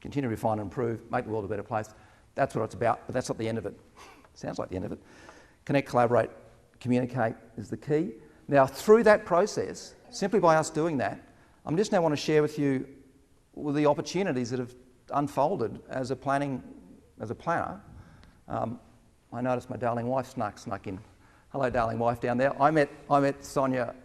continue to refine and improve, make the world a better place. That's what it's about, but that's not the end of it. Sounds like the end of it. Connect, collaborate, communicate is the key. Now, through that process, simply by us doing that, I just now want to share with you the opportunities that have unfolded as a planner. I noticed my darling wife snuck in. Hello, darling wife down there. I met Sonia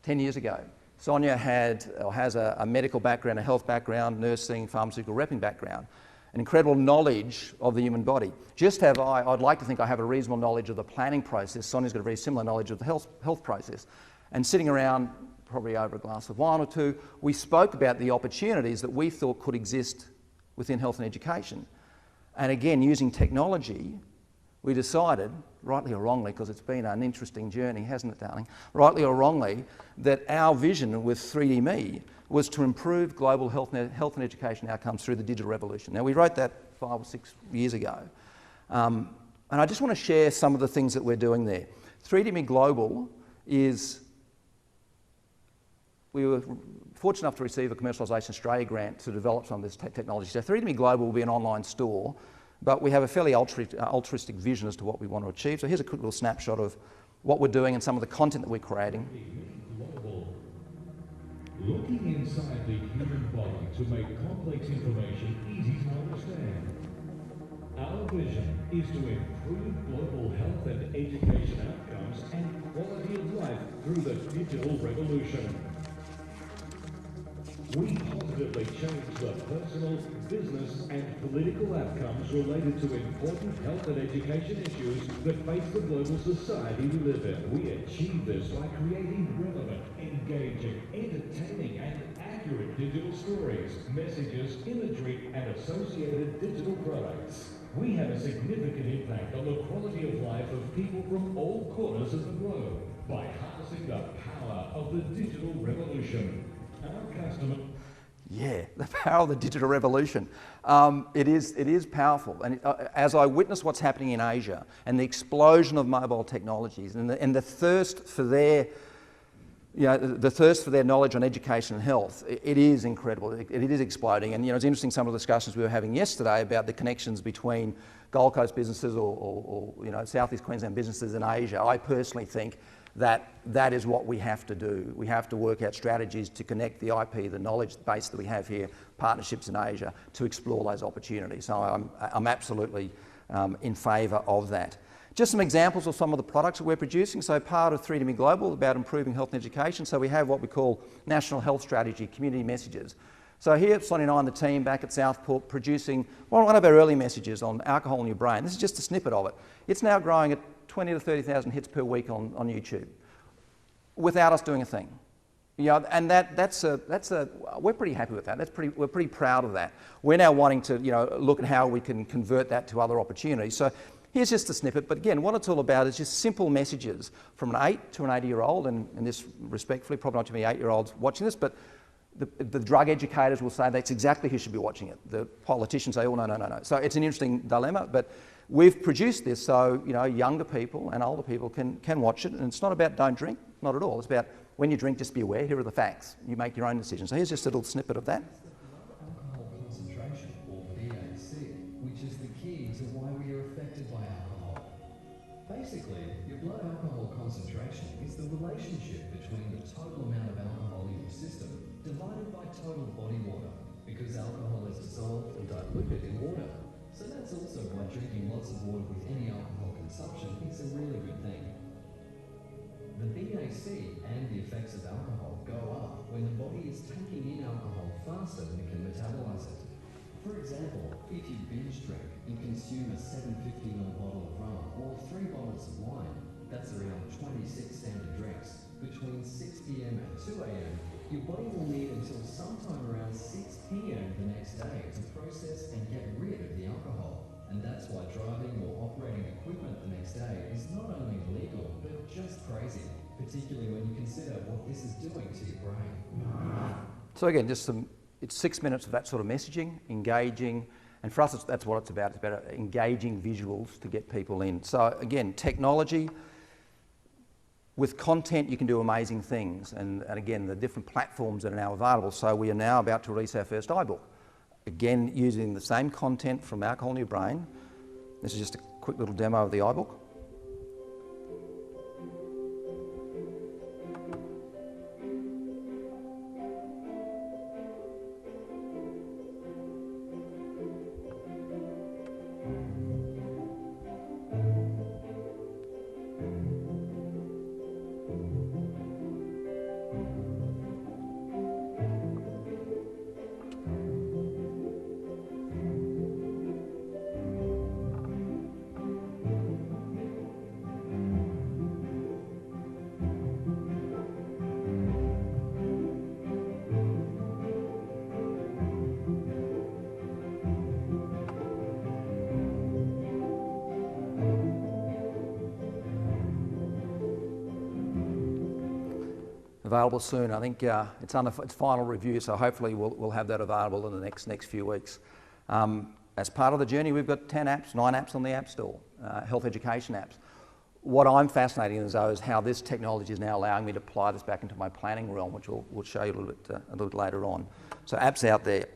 10 years ago. Sonia has a medical background, a health background, nursing, pharmaceutical repping background, an incredible knowledge of the human body. I'd like to think I have a reasonable knowledge of the planning process. Sonia's got a very similar knowledge of the health process. And sitting around, probably over a glass of wine or two, we spoke about the opportunities that we thought could exist within health and education. And again, using technology, we decided, rightly or wrongly, because it's been an interesting journey, hasn't it, darling? Rightly or wrongly, that our vision with 3DMe was to improve global health and education outcomes through the digital revolution. Now, we wrote that 5 or 6 years ago. And I just want to share some of the things that we're doing there. 3DMe Global is, we were fortunate enough to receive a Commercialisation Australia grant to develop some of this technology. So 3DMe Global will be an online store, but we have a fairly altruistic vision as to what we want to achieve. So here's a quick little snapshot of what we're doing and some of the content that we're creating. Looking inside the human body to make complex information easy to understand. Our vision is to improve global health and education outcomes and quality of life through the digital revolution. We positively change the personal, business and political outcomes related to important health and education issues that face the global society we live in. We achieve this by creating relevant, engaging, entertaining and accurate digital stories, messages, imagery and associated digital products. We have a significant impact on the quality of life of people from all corners of the globe by harnessing the power of the digital revolution. Our customer... Yeah, the power of the digital revolution. It is powerful. And as I witness what's happening in Asia and the explosion of mobile technologies and the thirst for their, knowledge on education and health, it is incredible. It is exploding. And it's interesting, some of the discussions we were having yesterday about the connections between Gold Coast businesses or Southeast Queensland businesses in Asia. I personally think that is what we have to do. We have to work out strategies to connect the IP, the knowledge base that we have here, partnerships in Asia, to explore those opportunities. So I'm absolutely in favour of that. Just some examples of some of the products that we're producing. So part of 3DMe Global about improving health and education. So we have what we call National Health Strategy, community messages. So here, Sonia and I and the team back at Southport producing one of our early messages on alcohol in your brain. This is just a snippet of it. It's now growing at 20 to 30,000 hits per week on YouTube without us doing a thing. And we're pretty happy with that. We're pretty proud of that. We're now wanting to look at how we can convert that to other opportunities. So here's just a snippet, but again, what it's all about is just simple messages from an 8 to an 80-year-old, and this respectfully, probably not too many 8-year-olds watching this, but the drug educators will say that's exactly who should be watching it. The politicians say, oh, no. So it's an interesting dilemma, but we've produced this so younger people and older people can watch it, and it's not about don't drink, not at all. It's about when you drink, just be aware, here are the facts. You make your own decisions. So here's just a little snippet of that. Alcohol concentration, or BAC, which is the key to why we are affected by alcohol. Basically, your blood alcohol concentration is the relationship between the total amount of alcohol in your system divided by total body water, because alcohol is dissolved and diluted in water. So that's also why drinking lots of water with any alcohol consumption is a really good thing. The BAC and the effects of alcohol go up when the body is taking in alcohol faster than it can metabolize it. For example, if you binge drink and consume a 750ml bottle of rum or 3 bottles of wine, that's around 26 standard drinks. Between 6 p.m. and 2 a.m., your body will need until sometime around 6 p.m. the next day to process and get rid of the alcohol. And that's why driving or operating equipment the next day is not only illegal, but just crazy, particularly when you consider what this is doing to your brain. So again, it's 6 minutes of that sort of messaging, engaging, and for us that's what it's about. It's about engaging visuals to get people in. So again, technology, with content you can do amazing things, and again, the different platforms that are now available. So we are now about to release our first iBook. again using the same content from Alcohol in Your Brain. This is just a quick little demo of the iBook. Available soon. I think it's under its final review, so hopefully we'll have that available in the next few weeks. As part of the journey, we've got 9 apps on the App Store, health education apps. What I'm fascinated in, though, is how this technology is now allowing me to apply this back into my planning realm, which we'll show you a little bit later on. So apps out there.